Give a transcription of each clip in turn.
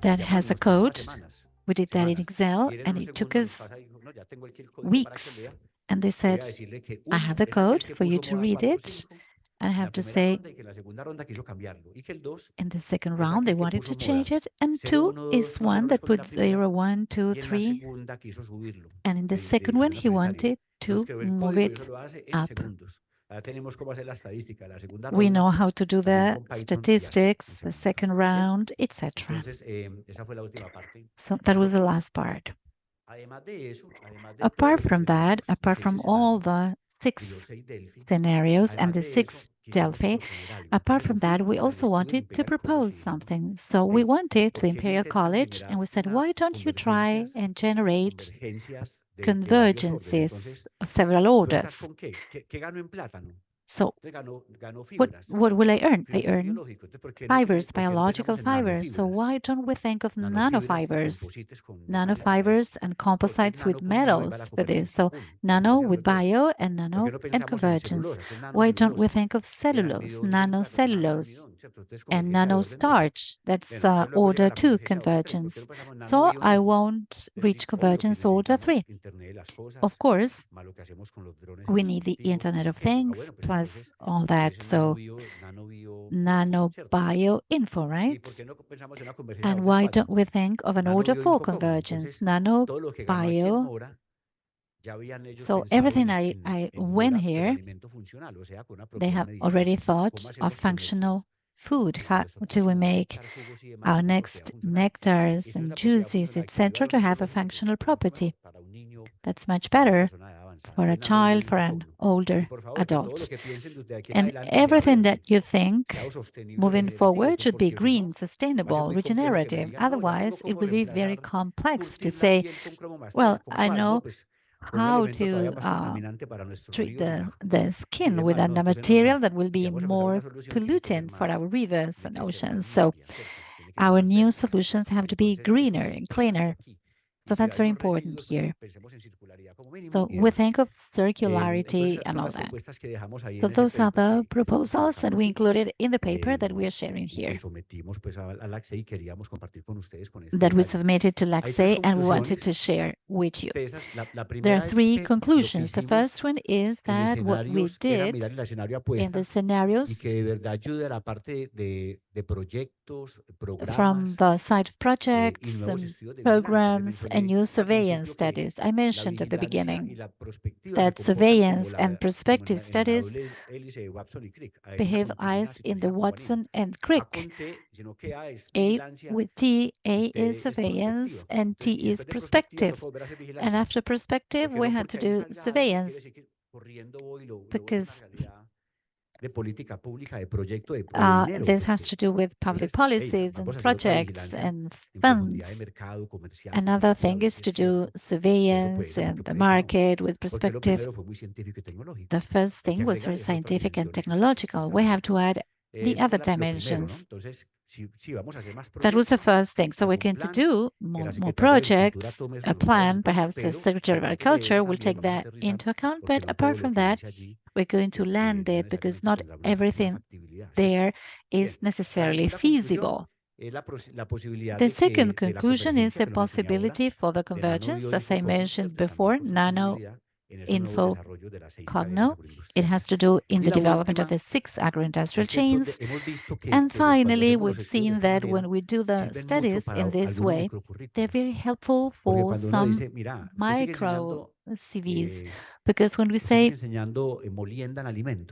that has a code. We did that in Excel, and it took us weeks. And they said, I have the code for you to read it. And I have to say, in the second round, they wanted to change it. And 2 is one that puts 0, 1, 2, 3. And in the second one, he wanted to move it up. We know how to do the statistics, the second round, etc. So that was the last part. Apart from that, apart from all the 6 scenarios and the 6 Delphi, apart from that, we also wanted to propose something. So we went to the Imperial College and we said, why don't you try and generate convergences of several orders? So what will I earn? I earn fibers, biological fibers. So why don't we think of nanofibers? Nanofibers and composites with metals for this. So nano with bio and nano and convergence. Why don't we think of cellulose, nanocellulose and nanostarch? That's order 2 convergence. So I won't reach convergence order 3. Of course, we need the Internet of Things plus all that. So nano bio info, right? And why don't we think of an order 4 convergence? Nano bio. So everything I win here, they have already thought of functional food. How do we make our next nectars and juices, etc., to have a functional property? That's much better for a child, for an older adult. And everything that you think moving forward should be green, sustainable, regenerative. Otherwise, it will be very complex to say, well, I know how to treat the skin with a material that will be more pollutant for our rivers and oceans. So our new solutions have to be greener and cleaner. So that's very important here. So we think of circularity and all that. So those are the proposals that we included in the paper that we are sharing here, that we submitted to LACSE and we wanted to share with you. There are 3 conclusions. The first one is that what we did in the scenarios from the side of projects and programs and new surveillance studies. I mentioned at the beginning that surveillance and prospective studies behave as in the Watson and Crick. A with T, A is surveillance and T is prospective. And after prospective, we had to do surveillance because this has to do with public policies and projects and funds. Another thing is to do surveillance and the market with perspective. The first thing was very scientific and technological. We have to add the other dimensions. That was the first thing. So we're going to do more projects, a plan, perhaps the Secretary of Agriculture will take that into account. But apart from that, we're going to land it because not everything there is necessarily feasible. The second conclusion is the possibility for the convergence, as I mentioned before, nano info cogno. It has to do in the development of the 6 agro-industrial chains. And finally, we've seen that when we do the studies in this way, they're very helpful for some micro CVs, because when we say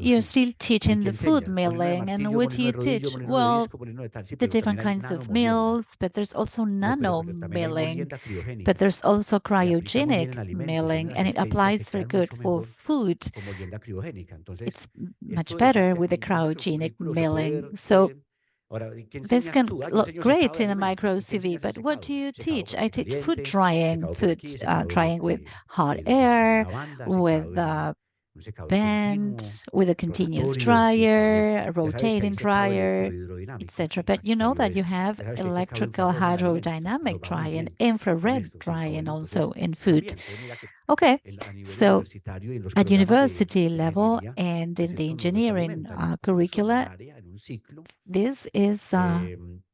you're still teaching the food milling, and what do you teach? Well, the different kinds of mills, but there's also nano milling, but there's also cryogenic milling, and it applies very good for food. It's much better with the cryogenic milling. So this can look great in a micro CV, but what do you teach? I teach food drying with hot air, with un secador continuo, bent with a continuous rotatorio, sí, está bien. dryer, a Ya sabes que hay rotating secado dryer, electrohidrodinámico, etc. sí, But aquí you know salió that you esto. have Ya sabes que hay secado electrical infrarrojo en alimentos, nos hydrodynamic va muy drying, bien con infrared esto, sí. Ah, drying bueno, also entonces in food. también. Entonces mira que Okay, a nivel so universitario y en los at programas university de level ingeniería, and pues in the esto nos engineering retroalimenta en un curso, en un curricula, área, en un ciclo, this is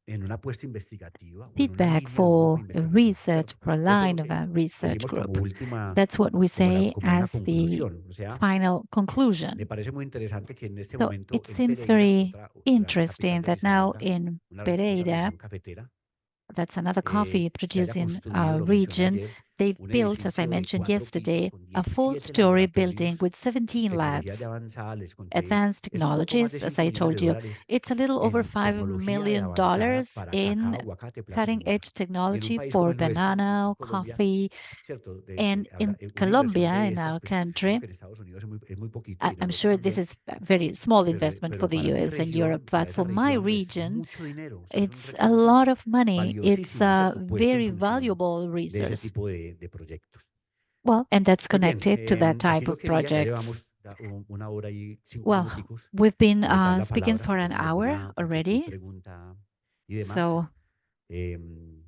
en una apuesta investigativa o en una feedback línea de un grupo for a investigativo, research, ¿cierto? for a Eso es lo line of que a research decimos como group. última, That's what we say como una as the conclusión. O sea, final me conclusion. parece muy interesante que en este So momento it en seems Pereira, very otra gran capital interesting de that now Risaralda, in otra Pereira, región cafetera, that's another coffee se haya producing construido, lo mencioné region, ayer, they've un built, as I edificio de mentioned 4 pisos yesterday, con a full 17 story building laboratorios, with 17 tecnologías de labs, avanzada, les conté, advanced es un poco más de technologies, as 5 I millones told de you. dólares It's a little over en $5 tecnología de million avanzada dollars para cacao, in aguacate, plátano cutting y edge hoja. Y en un technology país como for el nuestro, en banana, Colombia, coffee, ¿cierto? and Ahora, in una inversión Colombia, de in estas, our pues seguro country, que en Estados Unidos es muy poquito y en I'm Europa sure this también, is a very small investment for pero the para mi US and Europe, región, but para esa for my región es region, mucho dinero, o sea, es un it's a recurso lot of money. It's valiosísimo, a ¿cierto? Puesto en very función valuable de ese resource. tipo de proyectos. Well, and that's Muy bien, connected to that aquí type lo of que quería, ya projects. llevamos ya una hora y cinco Well, minuticos, we've been dar la speaking palabra for si an tienen hour alguna inquietud, already. pregunta y demás. So em,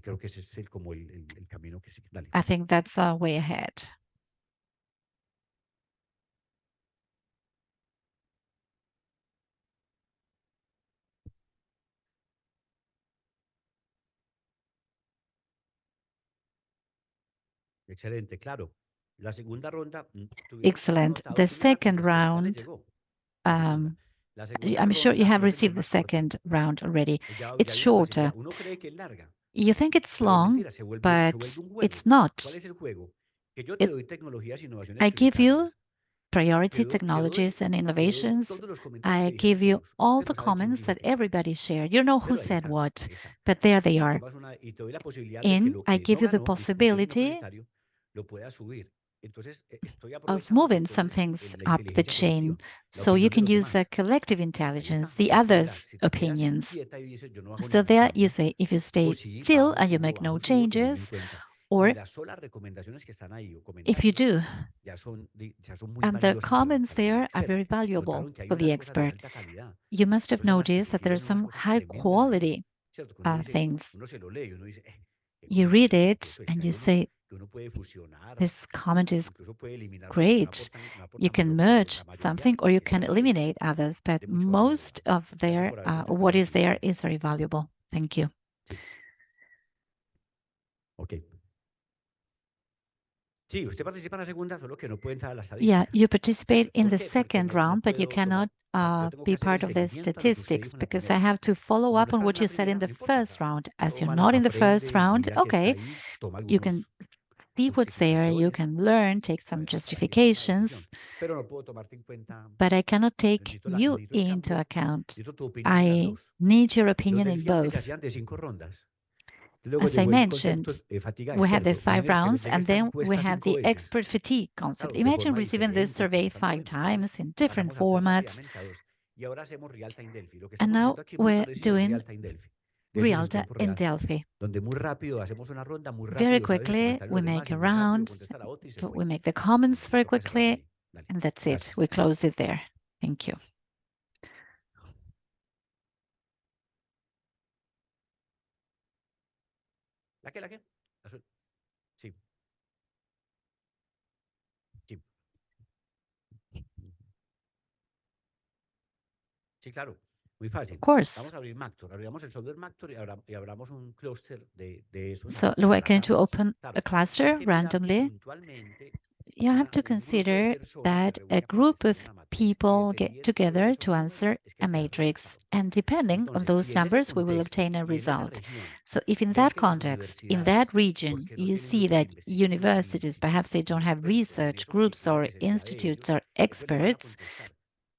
creo que ese es como el camino que sigue. Dale. I think that's a way ahead. Excelente, claro. La segunda ronda, tuvieron todo Excellent. anotado. The ¿Quién me la second contestó? Ya les round, llegó la segunda. um, La segunda I'm sure you ronda have iba a ser received the más corta. second round already. Ya It's viene fácil. shorter. Vea, uno cree que es larga, You think it's pero long, mentira, se but vuelve un it's juego. ¿Cuál not. es el juego? Que yo te It, doy tecnologías, innovaciones I give you prioritarias. priority Te doy, technologies and te doy innovations. todos los comentarios que I dijeron give you todos. all Usted no the sabe quién comments dijo that qué, everybody shared. You know who pero ahí said están, what, ahí están. but there they Y are. tomas y te doy la posibilidad de que And lo I que give no you the ganó discusión y no possibility prioritario lo pueda subir. Entonces, estoy of aprovechando moving some entonces things la up the inteligencia chain colectiva, la so you opinión de can los use the demás. collective Ahí intelligence, está. the Entonces tú verás, others' si te quedas opinions. quieta y dices, yo no hago So ningún there you cambio, say if you o stay sí, still and you make no bajo, subo, teniendo en changes, cuenta. Y or las solas recomendaciones que están ahí o if you comentarios do, ya son muy and the valiosas comments para el there are very experto. valuable Notaron que hay for the unas cosas de expert. alta calidad. You must have Toda esa noticed that there mastercopía are son unas some cosas high tremendas ahí. quality ¿Cierto? Que uno dice, things. uno se lo lee y uno dice, qué You read comentario tan it teso. Es que and hay you unos say, que uno puede fusionar, this comment is incluso puede eliminar otros que great. no You aportan can valor, pero merge la something mayoría or you can están ahí, eliminate están others, but de mucho valor, most Eduardo. of Gracias their por haber contestado what la is there invitación. is very valuable. Thank you. Sí, ok. Sí, usted participa en la segunda, solo que no puede entrar a la Yeah, estadística. you participate ¿Cierto? in ¿Por the qué? Porque second no round, but you puedo cannot tomar, yo tengo que be hacer el part of the seguimiento a lo que usted statistics dijo en la because I primera. have to follow Como no up on estás en what la you said in primera, the no importa, o first sea, round. As todo you're humano not in the aprende first y round, mira que está okay, ahí, toma you can algunos see what's there, you justificaciones, can learn, take some bueno, para que tome una decisión. justifications, Pero no puedo tomarte en cuenta, but I cannot take you necesito en into cambio, account. necesito tu opinión en las I dos. need your Los opinion del in FIAT se both. hacían de 5 rondas. Luego As I llegó el mentioned, concepto fatiga we had the experto. five Imagínese que le rounds llegue and esta then we encuesta have cinco the veces. expert fatigue concept. Claro, de Imagine forma receiving this diferente y survey five constantemente. Entonces times in different pasamos a tres formats, rápidamente a dos. Y ahora hacemos Real Time Delphi. Lo que and estamos now haciendo aquí es muy we're parecido a un doing Real Time Delphi. Delphi es en Realta tiempo in real, Delphi. donde muy rápido hacemos una ronda, muy Very rápido sabes el quickly, comentario de we los demás make y a muy rápido round, contesta la otra y se so fue. we make the comments Y very esto hay que cerrarlo quickly, ahí. Dale, and that's it. gracias. We close it there. Thank you. ¿La qué? ¿La qué? Sí, sí. Sí, claro, muy Of fácil. course. Vamos a abrir Mactor, abrimos el software Mactor y abramos un clúster de esos So al we're going to azar. open a Claro, hay cluster que mirar que randomly. puntualmente You have to un grupo de consider personas se that a reúne a group contestar of una matriz y people get dependiendo de together esos to answer números es que a hay que dar matrix, resultado. and depending on Entonces, si those en ese numbers, we will contexto obtain a y en esa result. región So if in ven that que las context, in that universidades, region, porque no you tienen see grupos de that investigación ni universities, perhaps they institutos don't ni have expertos en research eso que groups es la or necesidad de institutes ellos, or entonces le van a experts, contestar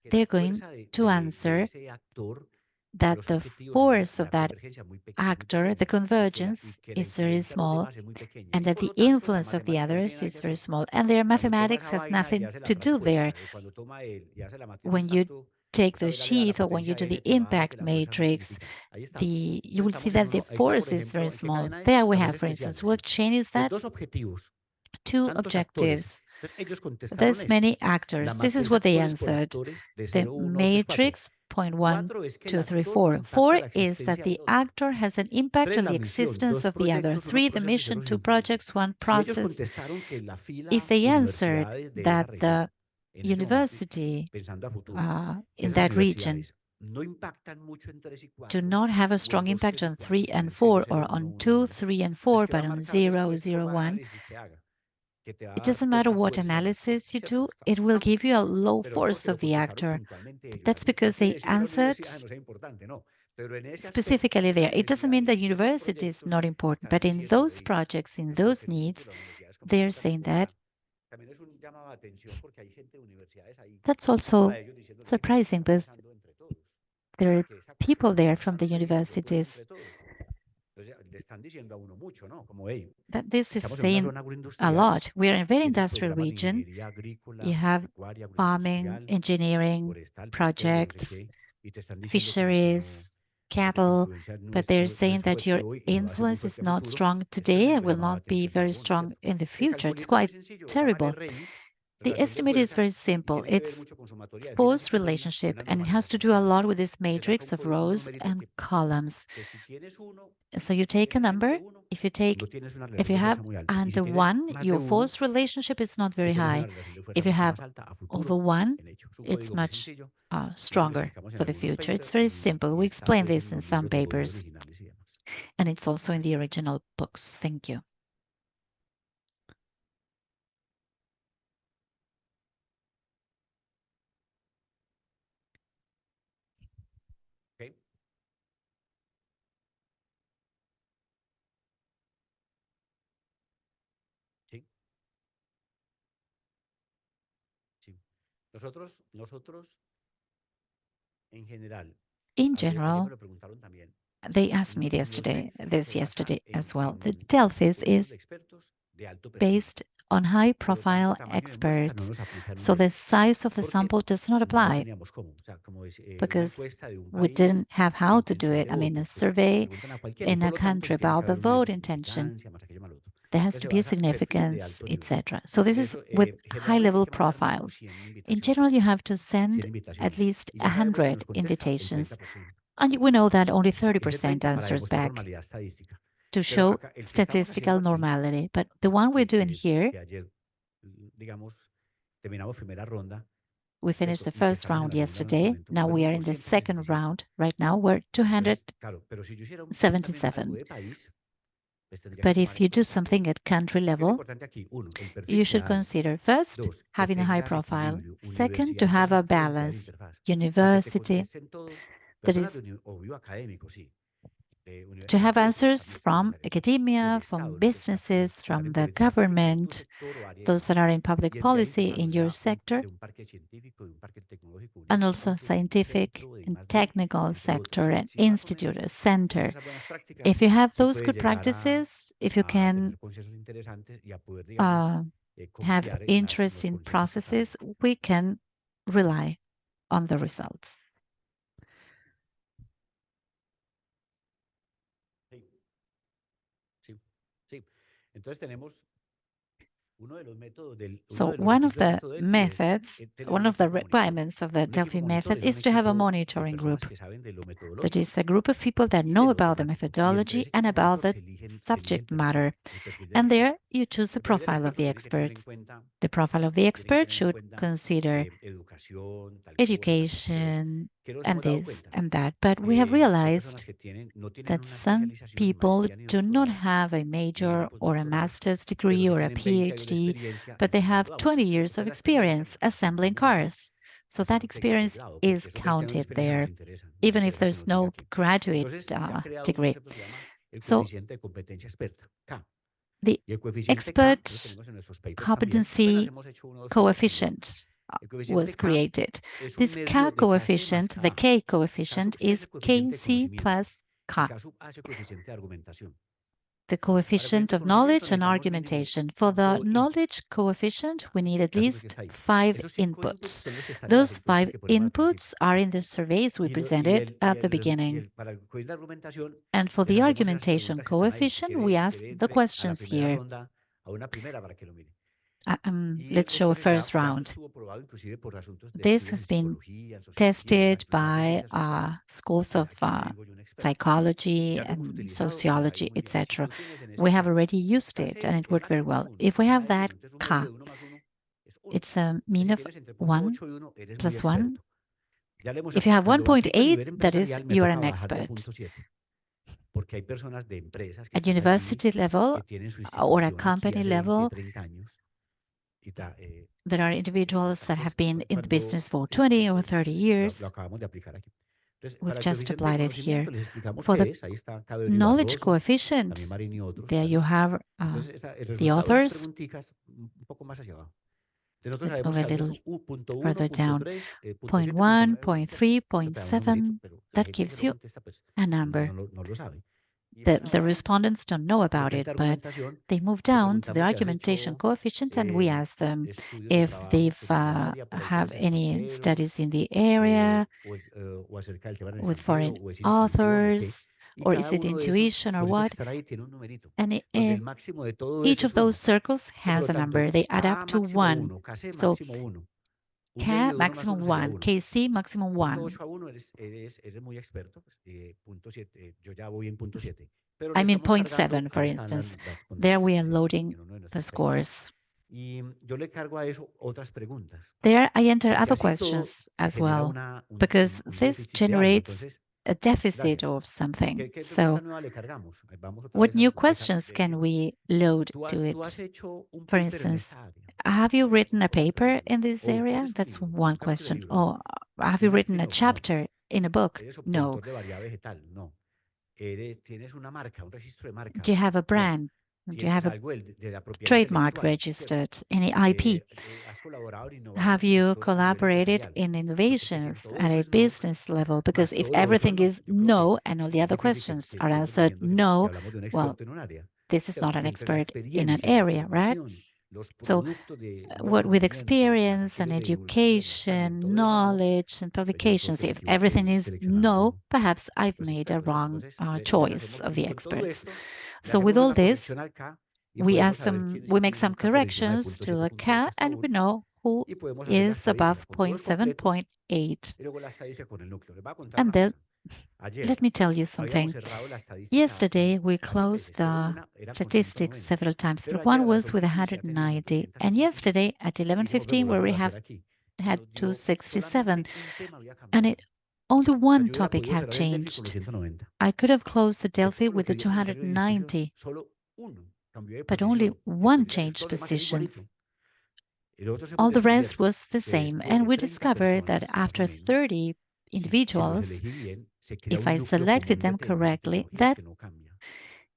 que la they're going fuerza to de answer ese actor de that los the objetivos force en of la that convergencia es muy actor, the pequeña y convergence, que la is very influencia a los small, demás es muy pequeña and y that por the lo tanto la influence of the matemática no tiene others nada que is very hacer. small, and their Cuando toma mathematics esa has vaina y nothing hace la to do there. traspuesta, cuando toma y hace la matriz de When you impacto, take the otra vez la liga de la sheath or when you potencia do the n te va a dar que impact la fuerza es muy matrix, chiquitica. Ahí está. you Entonces will see estamos en that the uno, ahí está por force is very ejemplo, ¿en qué small. cadena es? There we Cafés have, for instance, especiales, what sí. chain is Entonces that? dos objetivos, Two tantos actores. objectives. There's many actors. This is what they answered. The matrix, point one, two, three, four. Four is that the actor has an impact on the existence of the other. Three, the mission, two projects, one process. If they answered that the university in that region do not have a strong impact on 3 and 4 or on 2, 3 and 4, but on 0, 0, 1, it doesn't matter what analysis you do, it will give you a low force of the actor. But that's because they answered specifically there. It doesn't mean that university is not important, but in those projects, in those needs, they're saying that. That's also surprising because there are people there from the universities that this is saying a lot. We're in a very industrial region. You have farming, engineering, projects, fisheries, cattle, but they're saying that your influence is not strong today and will not be very strong in the future. It's quite terrible. The estimate is very simple. It's force relationship, and it has to do a lot with this matrix of rows and columns. So you take a number. If you have under 1, your force relationship is not very high. If you have over 1, it's much stronger for the future. It's very simple. We explain this in some papers, and it's also in the original books. Thank you. In general, they asked me yesterday as well. The TELFIS is based on high-profile experts, so the size of the sample does not apply because we didn't have how to do it. I mean, a survey in a country about the vote intention, there has to be a significance, etc. So this is with high-level profiles. In general, you have to send at least 100 invitations, and we know that only 30% answers back to show statistical normality. But the one we're doing here, we finished the first round yesterday. Now we are in the second round. Right now we're 277. But if you do something at country level, you should consider first having a high profile. Second, to have a balance. University, that is to have answers from academia, from businesses, from the government, those that are in public policy in your sector, and also scientific and technical sector and institute, a center. If you have those good practices, if you can have interest in processes, we can rely on the results. So one of the methods, one of the requirements of the Delphi method is to have a monitoring group. That is a group of people that know about the methodology and about the subject matter. And there you choose the profile of the experts. The profile of the expert should consider education and this and that. But we have realized that some people do not have a major or a master's degree or a PhD, but they have 20 years of experience assembling cars. So that experience is counted there, even if there's no graduate degree. So the expert competency coefficient was created. This K coefficient, the K coefficient, is KC plus K, the coefficient of knowledge and argumentation. For the knowledge coefficient, we need at least 5 inputs. Those 5 inputs are in the surveys we presented at the beginning. And for the argumentation coefficient, we ask the questions here. let's show a first round. This has been tested by schools of psychology and sociology, etc. We have already used it and it worked very well. If we have that K, it's a mean of 1 plus 1. If you have 1.8, that is, you are an expert. At university level or at company level, there are individuals that have been in the business for 20 or 30 years. We've just applied it here. For the knowledge coefficient, there you have the authors. Let's move a little further down. 0.1, 0.3, 0.7, that gives you a number. The respondents don't know about it, but they move down to the argumentation coefficient and we ask them if they've have any studies in the area with foreign authors, or is it intuition or what? And each of those circles has a number. They add up to 1. So K maximum 1, KC maximum 1. I mean 0.7, for instance. There we are loading the scores. There I enter other questions as well, because this generates a deficit of something. So what new questions can we load to it? For instance, have you written a paper in this area? That's one question. Or have you written a chapter in a book? No. Do you have a brand? Do you have a trademark registered? Any IP? Have you collaborated in innovations at a business level? Because if everything is no and all the other questions are answered no, well, this is not an expert in an area, right? So what with experience and education, knowledge and publications, if everything is no, perhaps I've made a wrong choice of the experts. So with all this, we make some corrections to the K and we know who is above 0.7, 0.8. And then let me tell you something. Yesterday, we closed the statistics several times, but one was with 190. And yesterday at 11:15, where we had 267, and only one topic had changed. I could have closed the Delphi with the 290, but only one changed positions. All the rest was the same, and we discovered that after 30 individuals, if I selected them correctly, that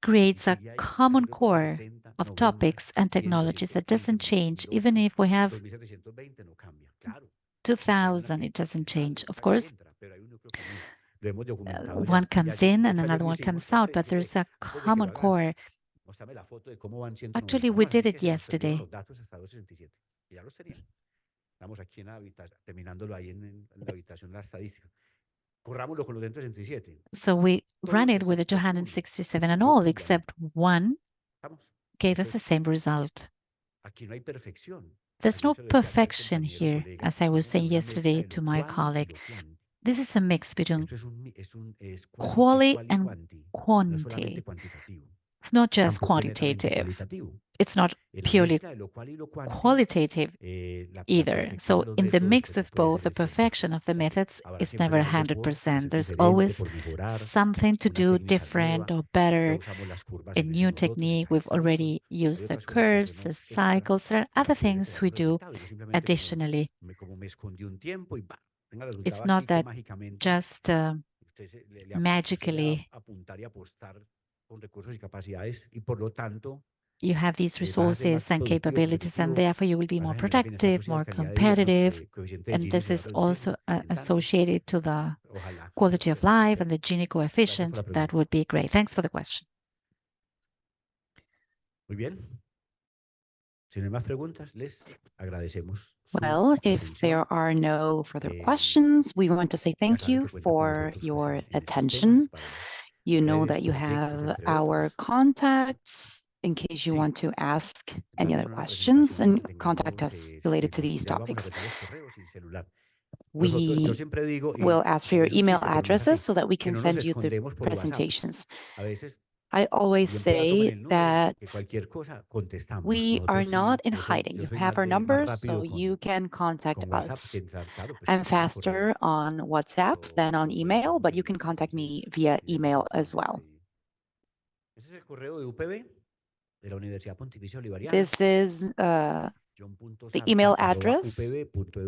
creates a common core of topics and technologies that doesn't change. Even if we have 2,000, it doesn't change. Of course, one comes in and another one comes out, but there's a common core. Actually, we did it yesterday. So we ran it with the 267 and all, except one gave us the same result. There's no perfection here, as I was saying yesterday to my colleague. This is a mix between quality and quantity. It's not just quantitative. It's not purely qualitative either. So in the mix of both, the perfection of the methods is never 100%. There's always something to do different or better, a new technique. We've already used the curves, the cycles. There are other things we do additionally. It's not that just magically you have these resources and capabilities, and therefore you will be more productive, more competitive. And this is also associated to the quality of life and the Gini coefficient. That would be great. Thanks for the question. Well, if there are no further questions, we want to say thank you for your attention. You know that you have our contacts in case you Sí. want to ask Entonces, any en other una questions presentación and donde contact tengamos, us related to these ya vamos a topics. meter los correos y el celular. Yo We siempre digo, will ask for y your es un email chiste, pero no es addresses así, so that we que can no nos send you the escondemos por WhatsApp. presentations. A veces, I always bien pueda tomen say el número, that que cualquier cosa contestamos. we are Nosotros not sí, in hiding. yo You soy have our más numbers, rápido so you can contact con WhatsApp que us. entrar, claro, pues I'm un correo. faster on WhatsApp than on Lo email, revisamos but en you can contact mensajes me via y vemos email as entonces well. ahí. Ese es el correo de UPB, de la Universidad Pontificia Bolivariana. This is the email address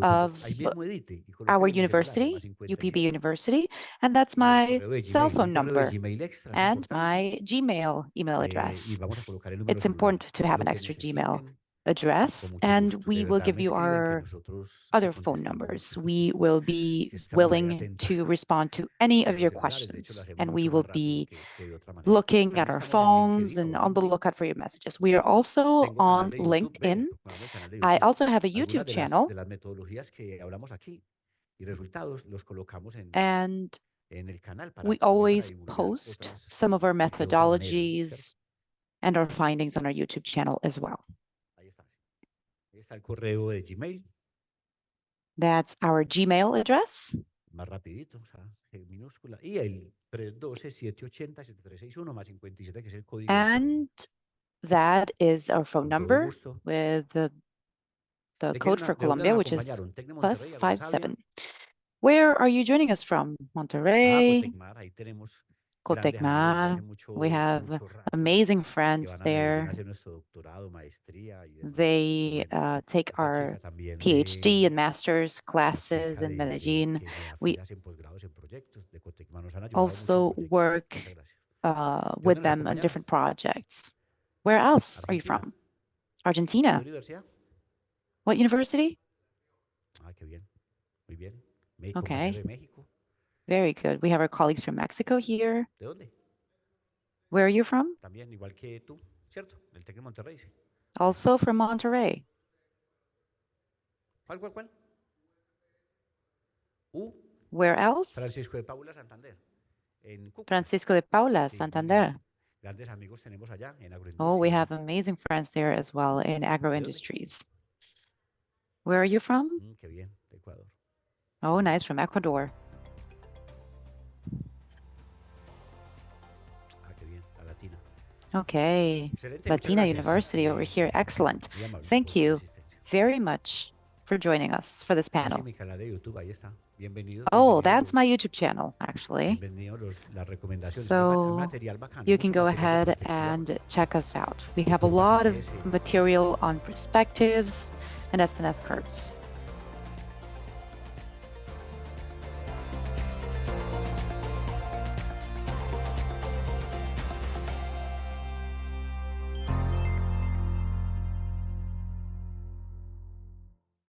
of Ahí mismo edite y our colóquele mi celular, university, más UPB 57. University, and that's Y el my correo de cell Gmail, phone un correo de number Gmail extra, es and importante. my Gmail email Y address. vamos a colocar el número It's celular. important to have Lo an que extra Gmail necesiten, address, con mucho and gusto. we De will verdad give me you escriben que our nosotros sí other phone contestamos. numbers. We will be Sí estamos ahí willing atentos to respond to any con of los your celulares. De hecho, lo questions, hacemos and mucho we más will rápido be que de otra manera. looking at También our estamos en phones LinkedIn and o on the LinkedIn. lookout for your messages. We are also Tengo canal on de YouTube, LinkedIn. pongamos el canal de I YouTube. also have a Algunas YouTube de channel, las metodologías que hablamos aquí y resultados los colocamos and en el canal we también para always divulgar post otras some of our de otra manera, ¿cierto? methodologies and our findings on our YouTube channel as well. Ahí está. Ahí está el correo de Gmail, That's our Gmail address. más rapidito, o sea, G minúscula, y el 312-780-7361 más 57, que es el código del correo. And that is our phone Con todo number gusto. with the ¿De code for dónde Colombia, nos which is acompañaron? ¿Tec de Monterrey, alguna sabia? +57. Where are you joining us from? Monterrey, Cotecmar, ahí tenemos grandes amigos de hace Cotecmar. We have mucho rato, amazing que friends van a Medellín a there. hacer nuestro doctorado, maestría y demás. They Bueno, take otra our chica también PhD and master's una classes chica in Medellin. que me da We filas en posgrados en proyectos de Cotecmar. Nos han ayudado mucho en also proyectos. work Muchas gracias. ¿De with dónde nos them on acompañaron? different projects. Where else are you Argentina. from? ¿De Argentina. universidad? What university? Qué bien. Muy bien. Okay. Compañero de México. Very good. We have our colleagues from Mexico here. ¿De dónde? Where are you from? También, igual que tú, ¿cierto? El Tec de Monterrey, sí. Also from Monterrey. ¿Cuál? Where else? Francisco de Paula, Santander. En Cúcuta. Francisco de Paula, Sí, muy Santander. bien. Grandes amigos tenemos allá en agroindustria. Oh, we y have demás. amazing friends there as well in agro dónde? industries. Where are you from? Qué bien, de Ecuador. Oh, nice, from Ecuador. Qué bien, la Latina. Okay. Excelente, muchas Latina gracias. University over here. Excellent. Muy amable Thank por su you asistencia. very much for joining us for this Sí, panel. mi canal de YouTube, ahí está. Bienvenido. Oh, that's my YouTube channel, actually. Bienvenidos las recomendaciones. So material bacano, you mucho can go material de ahead perspectiva. and check us out. We have a lot of material on perspectives and SNS curves.